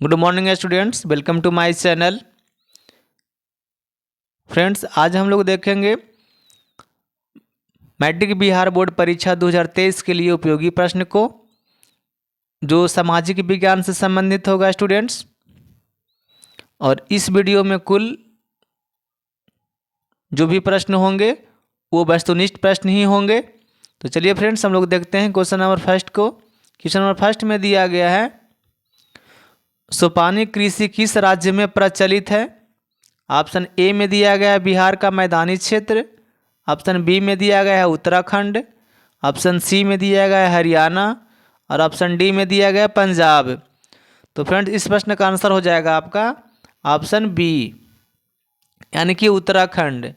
Good morning students, welcome to my channel. Friends, आज हम लोग देखेंगे मैट्रिक बिहार बोर्ड परीक्षा 2023 के लिए उपयोगी प्रश्न को, जो सामाजिक विज्ञान से संबंधित होगा स्टूडेंट्स। और इस वीडियो में कुल जो भी प्रश्न होंगे वो वस्तुनिष्ठ प्रश्न ही होंगे। तो चलिए फ्रेंड्स, हम लोग देखते हैं क्वेश्चन नंबर फर्स्ट को। क्वेश्चन नंबर फर्स्ट में दिया गया है, सोपानी कृषि किस राज्य में प्रचलित है? ऑप्शन ए में दिया गया है बिहार का मैदानी क्षेत्र, ऑप्शन बी में दिया गया है उत्तराखंड, ऑप्शन सी में दिया गया है हरियाणा और ऑप्शन डी में दिया गया है पंजाब। तो फ्रेंड्स, इस प्रश्न का आंसर हो जाएगा आपका ऑप्शन बी, यानी कि उत्तराखंड।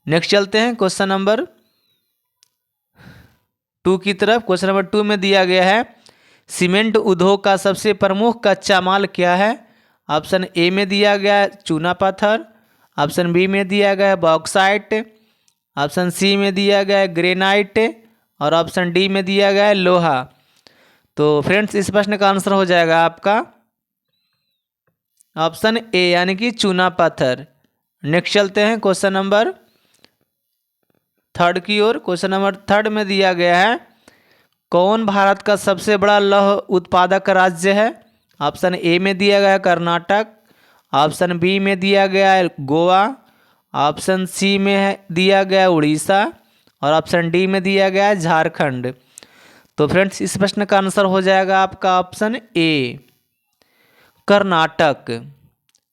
नेक्स्ट चलते हैं क्वेश्चन नंबर 2 की तरफ। क्वेश्चन नंबर 2 में दिया गया है, सीमेंट उद्योग का सबसे प्रमुख कच्चा माल क्या है? ऑप्शन ए में दिया गया है चूना पत्थर, ऑप्शन बी में दिया गया है बॉक्साइट, ऑप्शन सी में दिया गया है ग्रेनाइट और ऑप्शन डी में दिया गया है लोहा। तो फ्रेंड्स, इस प्रश्न का आंसर हो जाएगा आपका ऑप्शन ए, यानी कि चूना पत्थर। नेक्स्ट चलते हैं क्वेश्चन नंबर 3 की ओर। क्वेश्चन नंबर 3 में दिया गया है, कौन भारत का सबसे बड़ा लौह उत्पादक राज्य है? ऑप्शन ए में दिया गया है कर्नाटक, ऑप्शन बी में दिया गया है गोवा, ऑप्शन सी में दिया गया है उड़ीसा और ऑप्शन डी में दिया गया है झारखंड। तो फ्रेंड्स, इस प्रश्न का आंसर हो जाएगा आपका ऑप्शन ए, कर्नाटक।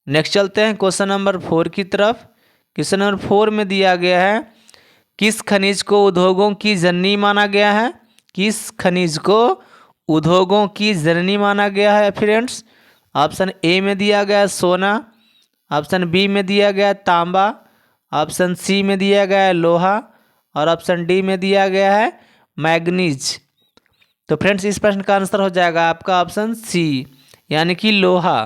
नेक्स्ट चलते हैं क्वेश्चन नंबर 4 की तरफ। क्वेश्चन नंबर 4 में दिया गया है, किस खनिज को उद्योगों की जननी माना गया है? किस खनिज को उद्योगों की जननी माना गया है फ्रेंड्स? ऑप्शन ए में दिया गया है सोना, ऑप्शन बी में दिया गया है तांबा, ऑप्शन सी में दिया गया है लोहा और ऑप्शन डी में दिया गया है मैग्नीज। तो फ्रेंड्स, इस प्रश्न का आंसर हो जाएगा आपका ऑप्शन सी, यानी कि लोहा।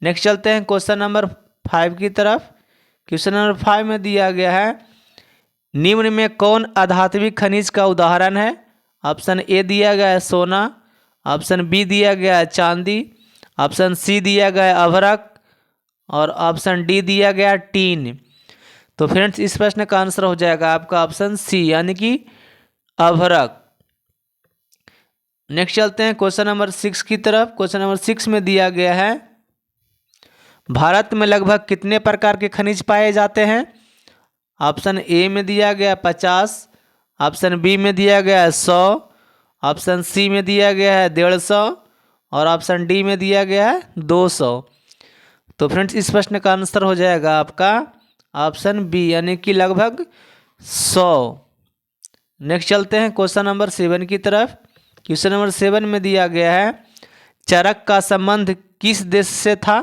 नेक्स्ट चलते हैं क्वेश्चन नंबर 5 की तरफ। क्वेश्चन नंबर 5 में दिया गया है, निम्न में कौन अधात्विक खनिज का उदाहरण है? ऑप्शन ए दिया गया है सोना, ऑप्शन बी दिया गया है चांदी, ऑप्शन सी दिया गया है अभ्रक और ऑप्शन डी दिया गया है टीन। तो फ्रेंड्स, इस प्रश्न का आंसर हो जाएगा आपका ऑप्शन सी, यानी कि अभ्रक। नेक्स्ट चलते हैं क्वेश्चन नंबर 6 की तरफ। क्वेश्चन नंबर 6 में दिया गया है, भारत में लगभग कितने प्रकार के खनिज पाए जाते हैं? ऑप्शन ए में दिया गया 50, ऑप्शन बी में दिया गया है 100, ऑप्शन सी में दिया गया है 150 और ऑप्शन डी में दिया गया है 200। तो फ्रेंड्स, इस प्रश्न का आंसर हो जाएगा आपका ऑप्शन बी, यानी कि लगभग 100। नेक्स्ट चलते हैं क्वेश्चन नंबर 7 की तरफ। क्वेश्चन नंबर 7 में दिया गया है, चरक का संबंध किस देश से था?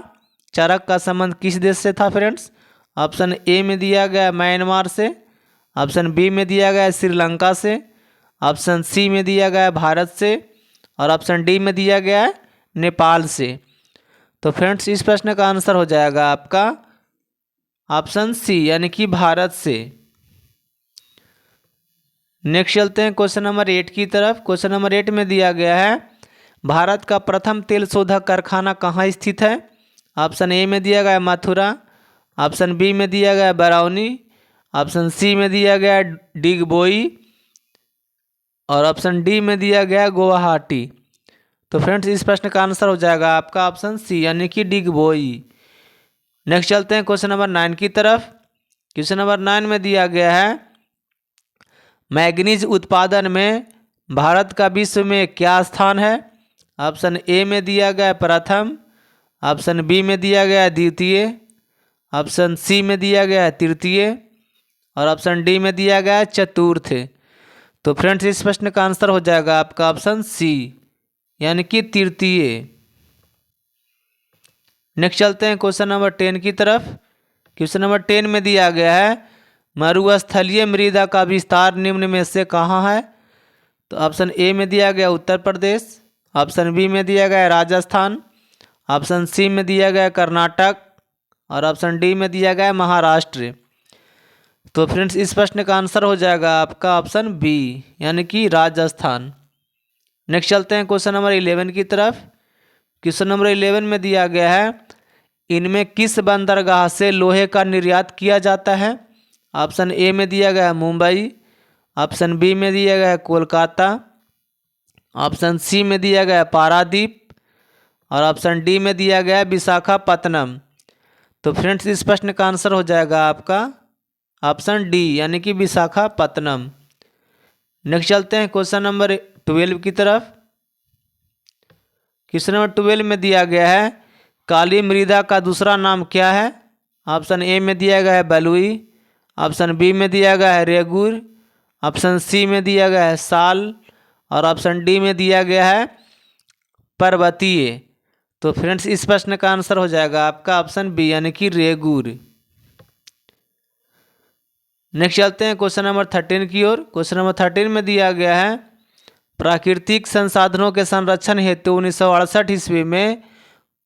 चरक का संबंध किस देश से था फ्रेंड्स? ऑप्शन ए में दिया गया है म्यांमार से, ऑप्शन बी में दिया गया है श्रीलंका से, ऑप्शन सी में दिया गया है भारत से और ऑप्शन डी में दिया गया है नेपाल से। तो फ्रेंड्स, इस प्रश्न का आंसर हो जाएगा आपका ऑप्शन सी, यानी कि भारत से। नेक्स्ट चलते हैं क्वेश्चन नंबर 8 की तरफ। क्वेश्चन नंबर 8 में दिया गया है, भारत का प्रथम तेल शोधक कारखाना कहाँ स्थित है? ऑप्शन ए में दिया गया है मथुरा, ऑप्शन बी में दिया गया है बरौनी, ऑप्शन सी में दिया गया है डिगबोई और ऑप्शन डी में दिया गया है गुवाहाटी। तो फ्रेंड्स, इस प्रश्न का आंसर हो जाएगा आपका ऑप्शन सी, यानी कि डिगबोई। नेक्स्ट चलते हैं क्वेश्चन नंबर 9 की तरफ। क्वेश्चन नंबर 9 में दिया गया है, मैग्नीज उत्पादन में भारत का विश्व में क्या स्थान है? ऑप्शन ए में दिया गया है प्रथम, ऑप्शन बी में दिया गया है द्वितीय, ऑप्शन सी में दिया गया है तृतीय और ऑप्शन डी में दिया गया है चतुर्थ। तो फ्रेंड्स, इस प्रश्न का आंसर हो जाएगा आपका ऑप्शन सी, यानी कि तृतीय। नेक्स्ट चलते हैं क्वेश्चन नंबर 10 की तरफ। क्वेश्चन नंबर 10 में दिया गया है, मरुस्थलीय मृदा का विस्तार निम्न में से कहाँ है? तो ऑप्शन ए में दिया गया उत्तर प्रदेश, ऑप्शन बी में दिया गया राजस्थान, ऑप्शन सी में दिया गया कर्नाटक और ऑप्शन डी में दिया गया महाराष्ट्र। तो फ्रेंड्स, इस प्रश्न का आंसर हो जाएगा आपका ऑप्शन बी, यानी कि राजस्थान। नेक्स्ट चलते हैं क्वेश्चन नंबर 11 की तरफ। क्वेश्चन नंबर 11 में दिया गया है, इनमें किस बंदरगाह से लोहे का निर्यात किया जाता है? ऑप्शन ए में दिया गया है मुंबई, ऑप्शन बी में दिया गया है कोलकाता, ऑप्शन सी में दिया गया है पारादीप और ऑप्शन डी में दिया गया है विशाखापत्तनम। तो फ्रेंड्स इस प्रश्न का आंसर हो जाएगा आपका ऑप्शन डी यानी कि विशाखापत्तनम। नेक्स्ट चलते हैं क्वेश्चन नंबर 12 की तरफ। क्वेश्चन नंबर 12 में दिया गया है, काली मृदा का दूसरा नाम क्या है? ऑप्शन ए में दिया गया है बलुई, ऑप्शन बी में दिया गया है रेगुर, ऑप्शन सी में दिया गया है साल और ऑप्शन डी में दिया गया है पर्वतीय। तो फ्रेंड्स इस प्रश्न का आंसर हो जाएगा आपका ऑप्शन बी यानी कि रेगुर। नेक्स्ट चलते हैं क्वेश्चन नंबर 13 की ओर। क्वेश्चन नंबर 13 में दिया गया है, प्राकृतिक संसाधनों के संरक्षण हेतु 1968 ईस्वी में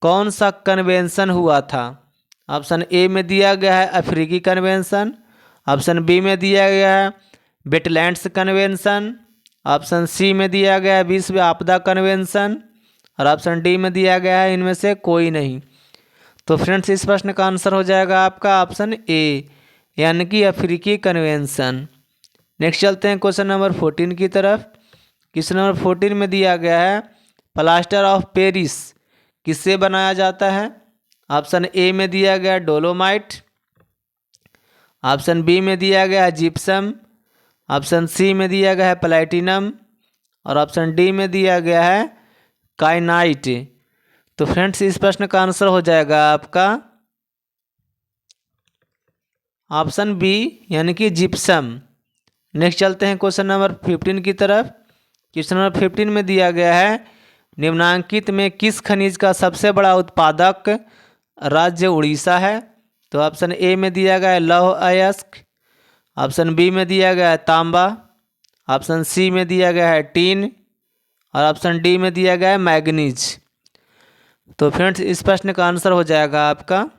कौन सा कन्वेंशन हुआ था? ऑप्शन ए में दिया गया है अफ्रीकी कन्वेंशन, ऑप्शन बी में दिया गया है वेटलैंड्स कन्वेंशन, ऑप्शन सी में दिया गया है विश्व आपदा कन्वेंशन और ऑप्शन डी में दिया गया है इनमें से कोई नहीं। तो फ्रेंड्स इस प्रश्न का आंसर हो जाएगा आपका ऑप्शन ए यानी कि अफ्रीकी कन्वेंशन। नेक्स्ट चलते हैं क्वेश्चन नंबर 14 की तरफ। क्वेश्चन नंबर 14 में दिया गया है, प्लास्टर ऑफ पेरिस किससे बनाया जाता है? ऑप्शन ए में दिया गया डोलोमाइट, ऑप्शन बी में दिया गया है जिप्सम, ऑप्शन सी में दिया गया है प्लैटिनम और ऑप्शन डी में दिया गया है काइनाइट। तो फ्रेंड्स इस प्रश्न का आंसर हो जाएगा आपका ऑप्शन बी यानी कि जिप्सम। नेक्स्ट चलते हैं क्वेश्चन नंबर 15 की तरफ। क्वेश्चन नंबर 15 में दिया गया है, निम्नांकित में किस खनिज का सबसे बड़ा उत्पादक राज्य उड़ीसा है? तो ऑप्शन ए में दिया गया है लौह अयस्क, ऑप्शन बी में दिया गया है तांबा, ऑप्शन सी में दिया गया है टीन और ऑप्शन डी में दिया गया है मैग्नीज। तो फ्रेंड्स इस प्रश्न का आंसर हो जाएगा आपका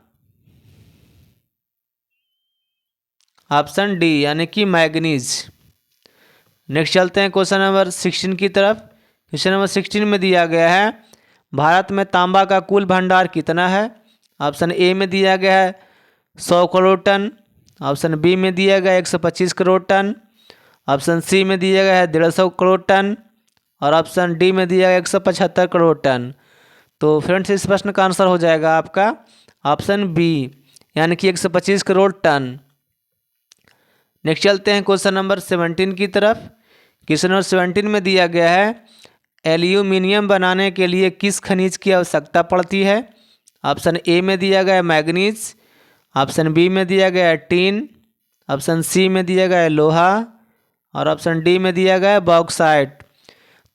ऑप्शन डी यानी कि मैग्नीज। नेक्स्ट चलते हैं क्वेश्चन नंबर 16 की तरफ। क्वेश्चन नंबर 16 में दिया गया है, भारत में तांबा का कुल भंडार कितना है? ऑप्शन ए में दिया गया है 100 करोड़ टन, ऑप्शन बी में दिया गया है 125 करोड़ टन, ऑप्शन सी में दिया गया है 150 करोड़ टन और ऑप्शन डी में दिया गया 175 करोड़ टन। तो फ्रेंड्स इस प्रश्न का आंसर हो जाएगा आपका ऑप्शन बी यानी कि 125 करोड़ टन। नेक्स्ट चलते हैं क्वेश्चन नंबर 17 की तरफ। क्वेश्चन नंबर 17 में दिया गया है, एल्यूमिनियम बनाने के लिए किस खनिज की आवश्यकता पड़ती है? ऑप्शन ए में दिया गया है मैग्नीज, ऑप्शन बी में दिया गया है टीन, ऑप्शन सी में दिया गया है लोहा और ऑप्शन डी में दिया गया है बॉक्साइट।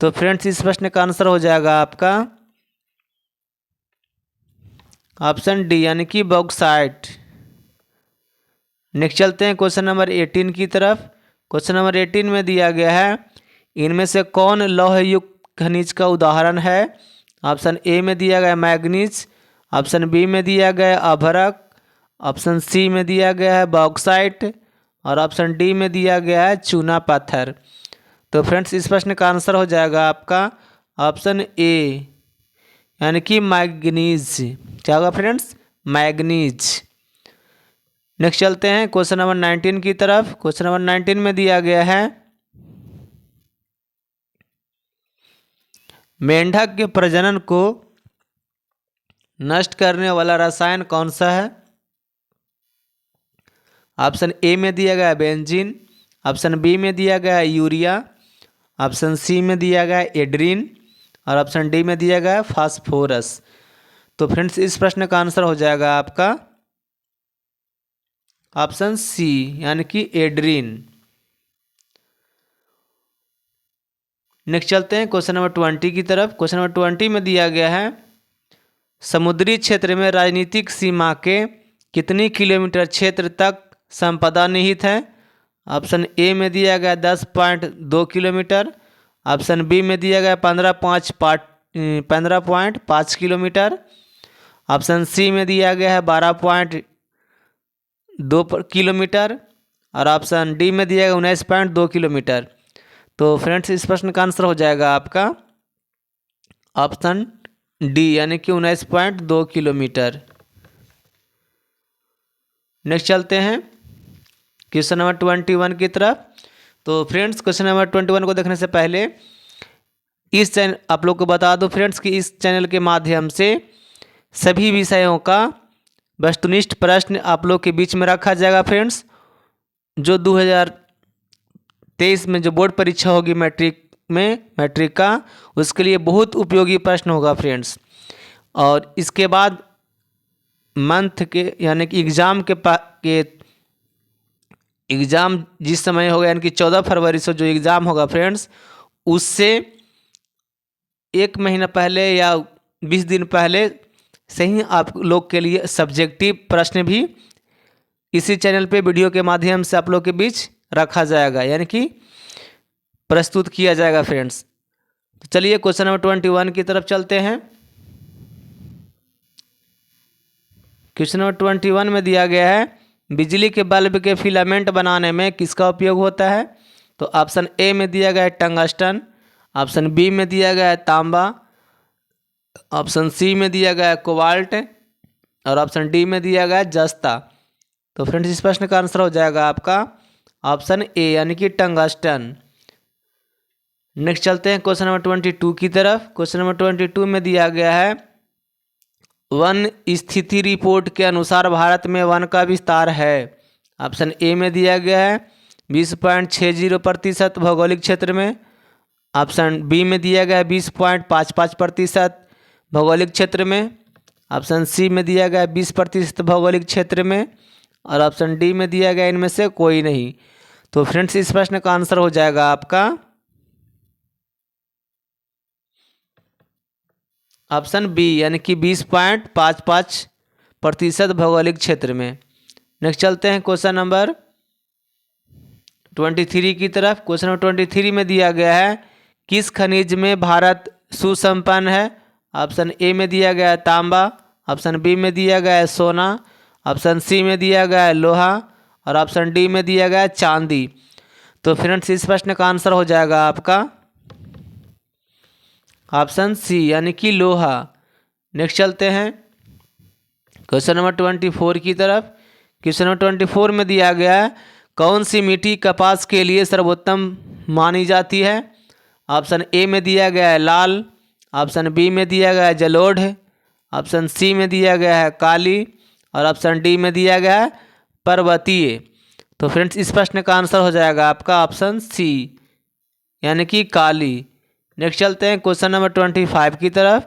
तो फ्रेंड्स इस प्रश्न का आंसर हो जाएगा आपका ऑप्शन डी यानी कि बॉक्साइट। नेक्स्ट चलते हैं क्वेश्चन नंबर 18 की तरफ। क्वेश्चन नंबर 18 में दिया गया है, इनमें से कौन लौहयुक्त खनिज का उदाहरण है? ऑप्शन ए में दिया गया मैग्नीज, ऑप्शन बी में दिया गया अभ्रक, ऑप्शन सी में दिया गया है बॉक्साइट और ऑप्शन डी में दिया गया है चूना पत्थर। तो फ्रेंड्स इस प्रश्न का आंसर हो जाएगा आपका ऑप्शन ए यानी कि मैग्नीज। क्या होगा फ्रेंड्स? मैग्नीज। नेक्स्ट चलते हैं क्वेश्चन नंबर 19 की तरफ। क्वेश्चन नंबर 19 में दिया गया है, मेंढक के प्रजनन को नष्ट करने वाला रसायन कौन सा है? ऑप्शन ए में दिया गया बेंजीन, ऑप्शन बी में दिया गया यूरिया, ऑप्शन सी में दिया गया एड्रीन और ऑप्शन डी में दिया गया फास्फोरस। तो फ्रेंड्स इस प्रश्न का आंसर हो जाएगा आपका ऑप्शन सी यानी कि एड्रीन। नेक्स्ट चलते हैं क्वेश्चन नंबर 20 की तरफ। क्वेश्चन नंबर 20 में दिया गया है, समुद्री क्षेत्र में राजनीतिक सीमा के कितनी किलोमीटर क्षेत्र तक संपदा निहित है? ऑप्शन ए में दिया गया 10.2 किलोमीटर, ऑप्शन बी में दिया गया 15.5 किलोमीटर, ऑप्शन सी में दिया गया है 12.2 किलोमीटर और ऑप्शन डी में दिया गया 19.2 किलोमीटर। तो फ्रेंड्स इस प्रश्न का आंसर हो जाएगा आपका ऑप्शन डी यानी कि 19.2 किलोमीटर। नेक्स्ट चलते हैं क्वेश्चन नंबर 21 की तरफ। तो फ्रेंड्स क्वेश्चन नंबर 21 को देखने से पहले इस चैनल आप लोग को बता दो फ्रेंड्स कि इस चैनल के माध्यम से सभी विषयों का वस्तुनिष्ठ प्रश्न आप लोग के बीच में रखा जाएगा फ्रेंड्स। जो 2023 में जो बोर्ड परीक्षा होगी मैट्रिक का, उसके लिए बहुत उपयोगी प्रश्न होगा फ्रेंड्स। और इसके बाद मंथ के यानी कि एग्ज़ाम जिस समय होगा यानी कि 14 फरवरी से जो एग्ज़ाम होगा फ्रेंड्स, उससे 1 महीना पहले या 20 दिन पहले से ही आप लोग के लिए सब्जेक्टिव प्रश्न भी इसी चैनल पे वीडियो के माध्यम से आप लोग के बीच रखा जाएगा यानी कि प्रस्तुत किया जाएगा फ्रेंड्स। तो चलिए क्वेश्चन नंबर 21 की तरफ चलते हैं। क्वेश्चन नंबर 21 में दिया गया है बिजली के बल्ब के फिलामेंट बनाने में किसका उपयोग होता है। तो ऑप्शन ए में दिया गया है टंगस्टन, ऑप्शन बी में दिया गया है तांबा, ऑप्शन सी में दिया गया है कोबाल्ट और ऑप्शन डी में दिया गया है जस्ता। तो फ्रेंड्स इस प्रश्न का आंसर हो जाएगा आपका ऑप्शन ए यानी कि टंगस्टन। नेक्स्ट चलते हैं क्वेश्चन नंबर 22 की तरफ। क्वेश्चन नंबर 22 में दिया गया है वन स्थिति रिपोर्ट के अनुसार भारत में वन का विस्तार है। ऑप्शन ए में दिया गया है 20.60% भौगोलिक क्षेत्र में, ऑप्शन बी में दिया गया है 20.55% भौगोलिक क्षेत्र में, ऑप्शन सी में दिया गया है 20% भौगोलिक क्षेत्र में और ऑप्शन डी में दिया गया इनमें से कोई नहीं। तो फ्रेंड्स इस प्रश्न का आंसर हो जाएगा आपका ऑप्शन बी यानी कि 20.55% भौगोलिक क्षेत्र में। नेक्स्ट चलते हैं क्वेश्चन नंबर 23 की तरफ। क्वेश्चन नंबर 23 में दिया गया है किस खनिज में भारत सुसंपन्न है। ऑप्शन ए में दिया गया है तांबा, ऑप्शन बी में दिया गया है सोना, ऑप्शन सी में दिया गया है लोहा और ऑप्शन डी में दिया गया है चांदी। तो फ्रेंड्स इस प्रश्न का आंसर हो जाएगा आपका ऑप्शन सी यानी कि लोहा। नेक्स्ट चलते हैं क्वेश्चन नंबर 24 की तरफ। क्वेश्चन नंबर 24 में दिया गया है कौन सी मिट्टी कपास के लिए सर्वोत्तम मानी जाती है। ऑप्शन ए में दिया गया है लाल, ऑप्शन बी में दिया गया है जलोढ़, ऑप्शन सी में दिया गया है काली और ऑप्शन डी में दिया गया है पर्वतीय। तो फ्रेंड्स इस प्रश्न का आंसर हो जाएगा आपका ऑप्शन सी यानी कि काली। नेक्स्ट चलते हैं क्वेश्चन नंबर 25 की तरफ।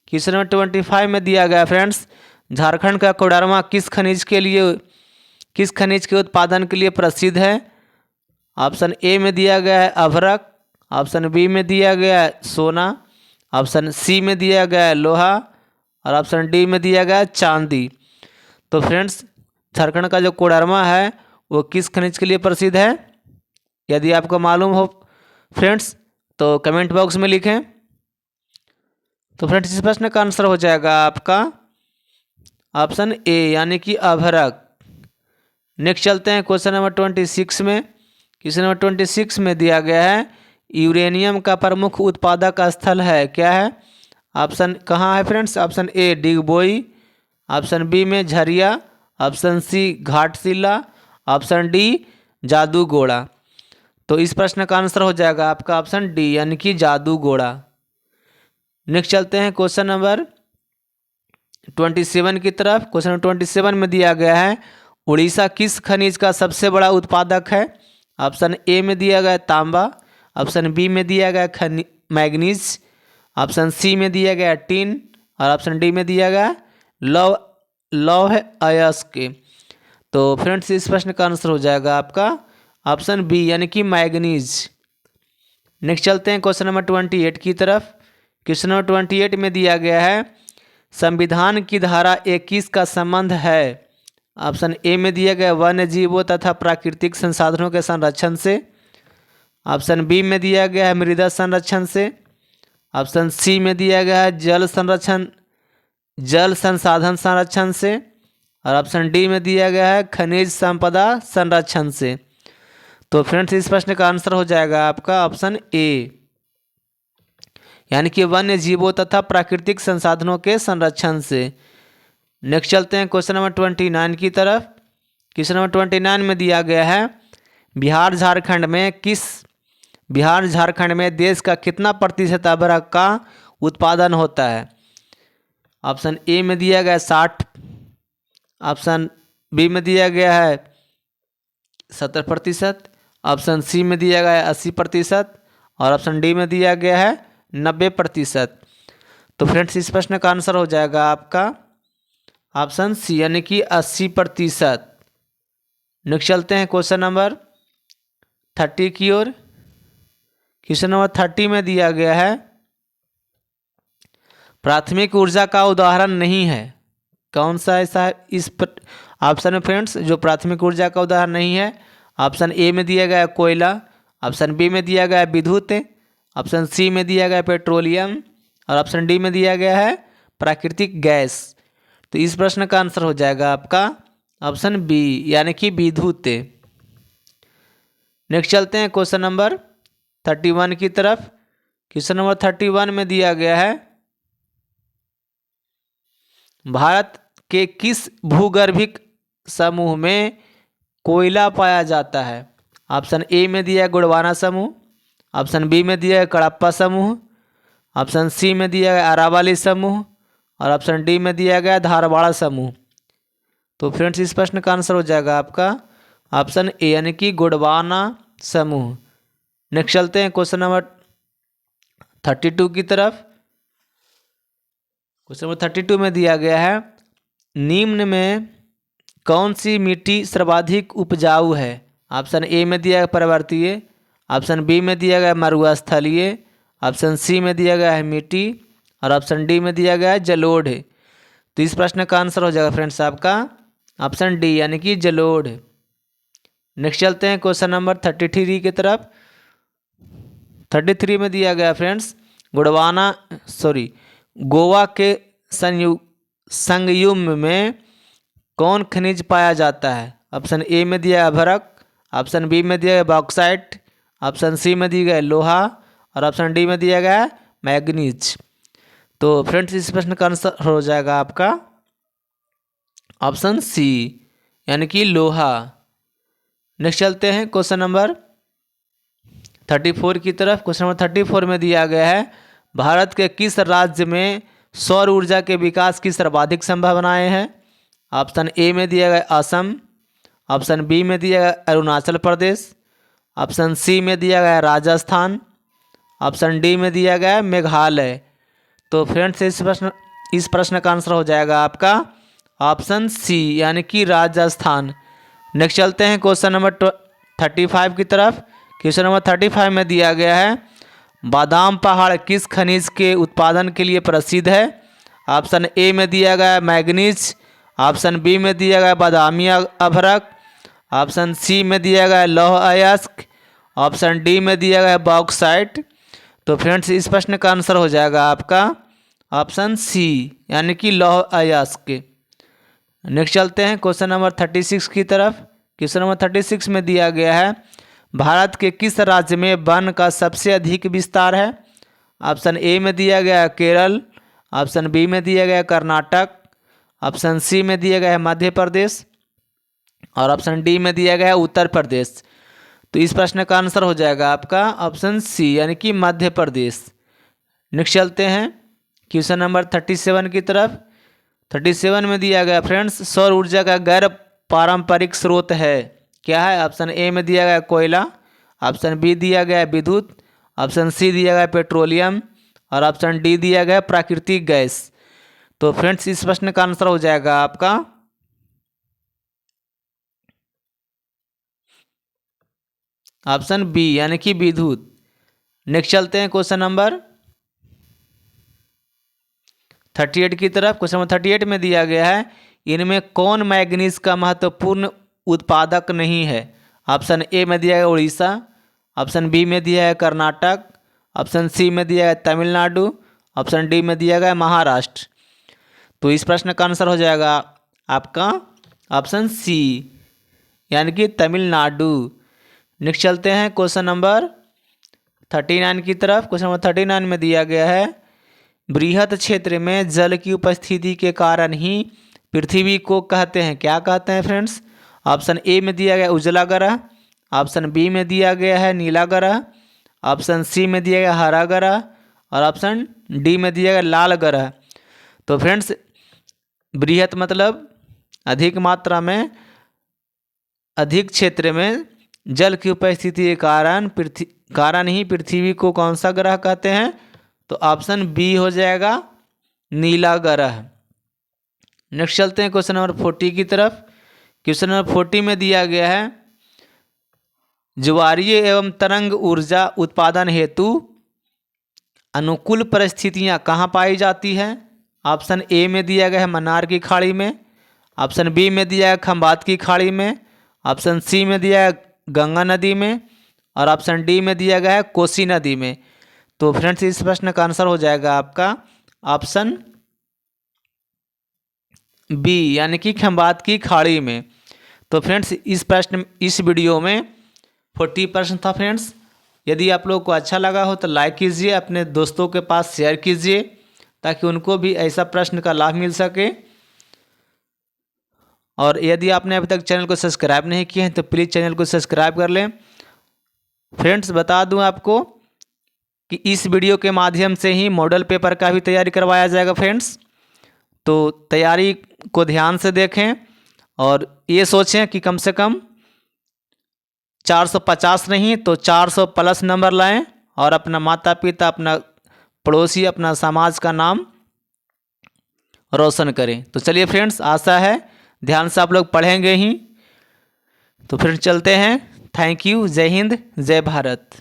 क्वेश्चन नंबर 25 में दिया गया फ्रेंड्स झारखंड का कोडरमा किस खनिज के उत्पादन के लिए प्रसिद्ध है। ऑप्शन ए में दिया गया है अभ्रक, ऑप्शन बी में दिया गया है सोना, ऑप्शन सी में दिया गया है लोहा और ऑप्शन डी में दिया गया है चांदी। तो फ्रेंड्स झारखंड का जो कोडरमा है वो किस खनिज के लिए प्रसिद्ध है, यदि आपको मालूम हो फ्रेंड्स तो कमेंट बॉक्स में लिखें। तो फ्रेंड्स इस प्रश्न का आंसर हो जाएगा आपका ऑप्शन ए यानी कि अभ्रक। नेक्स्ट चलते हैं क्वेश्चन नंबर 26 में। क्वेश्चन नंबर 26 में दिया गया है यूरेनियम का प्रमुख उत्पादक स्थल है क्या है। ऑप्शन कहाँ है friends, option A Digboi, option B में Jharia, option C Ghatshila, option D Jadugoda. तो इस प्रश्न का आंसर हो जाएगा आपका ऑप्शन डी यानी कि जादूगोड़ा। नेक्स्ट चलते हैं क्वेश्चन नंबर 27 की तरफ। क्वेश्चन नंबर 27 में दिया गया है उड़ीसा किस खनिज का सबसे बड़ा उत्पादक है। ऑप्शन ए में दिया गया तांबा, ऑप्शन बी में दिया गया मैग्नीज, ऑप्शन सी में दिया गया टिन और ऑप्शन डी में दिया गया लौह अयस्क। तो फ्रेंड्स इस प्रश्न का आंसर हो जाएगा आपका ऑप्शन बी यानी कि मैग्नीज। नेक्स्ट चलते हैं क्वेश्चन नंबर 28 की तरफ। क्वेश्चन नंबर 28 में दिया गया है संविधान की धारा 21 का संबंध है। ऑप्शन ए में दिया गया वन्य जीवों तथा प्राकृतिक संसाधनों के संरक्षण से, ऑप्शन बी में दिया गया है मृदा संरक्षण से, ऑप्शन सी में दिया गया है जल संसाधन संरक्षण से और ऑप्शन डी में दिया गया है खनिज संपदा संरक्षण से। तो फ्रेंड्स इस प्रश्न का आंसर हो जाएगा आपका ऑप्शन ए यानी कि वन्य जीवों तथा प्राकृतिक संसाधनों के संरक्षण से। नेक्स्ट चलते हैं क्वेश्चन नंबर 29 की तरफ। क्वेश्चन नंबर 29 में दिया गया है बिहार झारखंड में देश का कितना प्रतिशत अदरक का उत्पादन होता है। ऑप्शन ए में दिया गया है 60, ऑप्शन बी में दिया गया है 70%, ऑप्शन सी में दिया गया है 80% और ऑप्शन डी में दिया गया है 90%। तो फ्रेंड्स इस प्रश्न का आंसर हो जाएगा आपका ऑप्शन सी यानी कि 80%। नेक्स्ट चलते हैं क्वेश्चन नंबर 30 की ओर। क्वेश्चन नंबर 30 में दिया गया है प्राथमिक ऊर्जा का उदाहरण नहीं है। कौन सा ऐसा है इस ऑप्शन में फ्रेंड्स जो प्राथमिक ऊर्जा का उदाहरण नहीं है। ऑप्शन ए में दिया गया है कोयला, ऑप्शन बी में दिया गया है विद्युत, ऑप्शन सी में दिया गया है पेट्रोलियम और ऑप्शन डी में दिया गया है प्राकृतिक गैस। तो इस प्रश्न का आंसर हो जाएगा आपका ऑप्शन बी यानी कि विद्युत। नेक्स्ट चलते हैं क्वेश्चन नंबर 31 की तरफ। क्वेश्चन नंबर 31 में दिया गया है भारत के किस भूगर्भिक समूह में कोयला पाया जाता है। ऑप्शन ए में दिया है गोंडवाना समूह, ऑप्शन बी में दिया है कडप्पा समूह, ऑप्शन सी में दिया है अरावली समूह और ऑप्शन डी में दिया गया धारवाड़ समूह। तो फ्रेंड्स इस प्रश्न का आंसर हो जाएगा आपका ऑप्शन ए यानी कि गोंडवाना समूह। नेक्स्ट चलते हैं क्वेश्चन नंबर 32 की तरफ। क्वेश्चन नंबर 32 में दिया गया है निम्न में कौन सी मिट्टी सर्वाधिक उपजाऊ है। ऑप्शन ए में दिया गया पर्वतीय, ऑप्शन बी में दिया गया मरुस्थलीय, ऑप्शन सी में दिया गया है मिट्टी और ऑप्शन डी में दिया गया है जलोढ़। तो इस प्रश्न का आंसर हो जाएगा फ्रेंड्स आपका ऑप्शन डी यानी कि जलोढ़। नेक्स्ट चलते हैं क्वेश्चन नंबर 33 की तरफ। 33 में दिया गया फ्रेंड्स गोवा के संगयुम में कौन खनिज पाया जाता है। ऑप्शन ए में दिया है अभ्रक, ऑप्शन बी में दिया है बॉक्साइट, ऑप्शन सी में दिया गया है लोहा और ऑप्शन डी में दिया गया है मैग्नीज। तो फ्रेंड्स इस प्रश्न का आंसर हो जाएगा आपका ऑप्शन सी यानी कि लोहा। नेक्स्ट चलते हैं क्वेश्चन नंबर 34 की तरफ। क्वेश्चन नंबर 34 में दिया गया है भारत के किस राज्य में सौर ऊर्जा के विकास की सर्वाधिक संभावनाएं हैं। ऑप्शन ए में दिया गया असम, ऑप्शन बी में दिया गया अरुणाचल प्रदेश, ऑप्शन सी में दिया गया राजस्थान, ऑप्शन डी में दिया गया मेघालय। तो फ्रेंड्स इस प्रश्न का आंसर हो जाएगा आपका ऑप्शन सी यानी कि राजस्थान। नेक्स्ट चलते हैं क्वेश्चन नंबर 35 की तरफ। क्वेश्चन नंबर 35 में दिया गया है बादाम पहाड़ किस खनिज के उत्पादन के लिए प्रसिद्ध है। ऑप्शन ए में दिया गया मैग्नीज, ऑप्शन बी में दिया गया बादामी अभ्रक, ऑप्शन सी में दिया गया लौह अयस्क, ऑप्शन डी में दिया गया बॉक्साइट। तो फ्रेंड्स इस प्रश्न का आंसर हो जाएगा आपका ऑप्शन सी यानी कि लौह अयस्क। नेक्स्ट चलते हैं क्वेश्चन नंबर 36 की तरफ। क्वेश्चन नंबर 36 में दिया गया है भारत के किस राज्य में वन का सबसे अधिक विस्तार है। ऑप्शन ए में दिया गया केरल, ऑप्शन बी में दिया गया कर्नाटक, ऑप्शन सी में दिया गया है मध्य प्रदेश और ऑप्शन डी में दिया गया है उत्तर प्रदेश। तो इस प्रश्न का आंसर हो जाएगा आपका ऑप्शन सी यानी कि मध्य प्रदेश। नेक्स्ट चलते हैं क्वेश्चन नंबर 37 की तरफ। 37 में दिया गया फ्रेंड्स सौर ऊर्जा का गैर पारंपरिक स्रोत है क्या है। ऑप्शन ए में दिया गया कोयला, ऑप्शन बी दिया गया विद्युत, ऑप्शन सी दिया गया पेट्रोलियम और ऑप्शन डी दिया गया प्राकृतिक गैस। तो फ्रेंड्स इस प्रश्न का आंसर हो जाएगा आपका ऑप्शन बी यानी कि विद्युत। नेक्स्ट चलते हैं क्वेश्चन नंबर 38 की तरफ। क्वेश्चन नंबर 38 में दिया गया है इनमें कौन मैग्नीज का महत्वपूर्ण उत्पादक नहीं है। ऑप्शन ए में दिया है उड़ीसा, ऑप्शन बी में दिया है कर्नाटक, ऑप्शन सी में दिया है तमिलनाडु, ऑप्शन डी में दिया गया महाराष्ट्र। तो इस प्रश्न का आंसर हो जाएगा आपका ऑप्शन सी यानी कि तमिलनाडु। नेक्स्ट चलते हैं क्वेश्चन नंबर 39 की तरफ। क्वेश्चन नंबर 39 में दिया गया है बृहत क्षेत्र में जल की उपस्थिति के कारण ही पृथ्वी को कहते हैं, क्या कहते हैं फ्रेंड्स? ऑप्शन ए में दिया गया उजला ग्रह, ऑप्शन बी में दिया गया है नीला ग्रह, ऑप्शन सी में दिया गया हरा ग्रह और ऑप्शन डी में दिया गया लाल ग्रह। तो फ्रेंड्स बृहत मतलब अधिक मात्रा में, अधिक क्षेत्र में जल की उपस्थिति के कारण ही पृथ्वी को कौन सा ग्रह कहते हैं? तो ऑप्शन बी हो जाएगा नीला ग्रह। नेक्स्ट चलते हैं क्वेश्चन नंबर 40 की तरफ। क्वेश्चन नंबर 40 में दिया गया है ज्वारीय एवं तरंग ऊर्जा उत्पादन हेतु अनुकूल परिस्थितियां कहाँ पाई जाती हैं? ऑप्शन ए में दिया गया है मन्नार की खाड़ी में, ऑप्शन बी में दिया है खंबात की खाड़ी में, ऑप्शन सी में दिया है गंगा नदी में और ऑप्शन डी में दिया गया है कोसी नदी में। तो फ्रेंड्स इस प्रश्न का आंसर हो जाएगा आपका ऑप्शन बी यानी कि खंबात की खाड़ी में। तो फ्रेंड्स इस वीडियो में 40 प्रश्न था फ्रेंड्स। यदि आप लोग को अच्छा लगा हो तो लाइक कीजिए, अपने दोस्तों के पास शेयर कीजिए ताकि उनको भी ऐसा प्रश्न का लाभ मिल सके। और यदि आपने अभी तक चैनल को सब्सक्राइब नहीं किए हैं तो प्लीज़ चैनल को सब्सक्राइब कर लें। फ्रेंड्स बता दूं आपको कि इस वीडियो के माध्यम से ही मॉडल पेपर का भी तैयारी करवाया जाएगा फ्रेंड्स। तो तैयारी को ध्यान से देखें और ये सोचें कि कम से कम 450 नहीं तो 400 प्लस नंबर लाएं और अपना माता पिता, अपना पड़ोसी, अपना समाज का नाम रोशन करें। तो चलिए फ्रेंड्स, आशा है ध्यान से आप लोग पढ़ेंगे ही। तो फिर चलते हैं। Thank you. जय हिंद, जय भारत।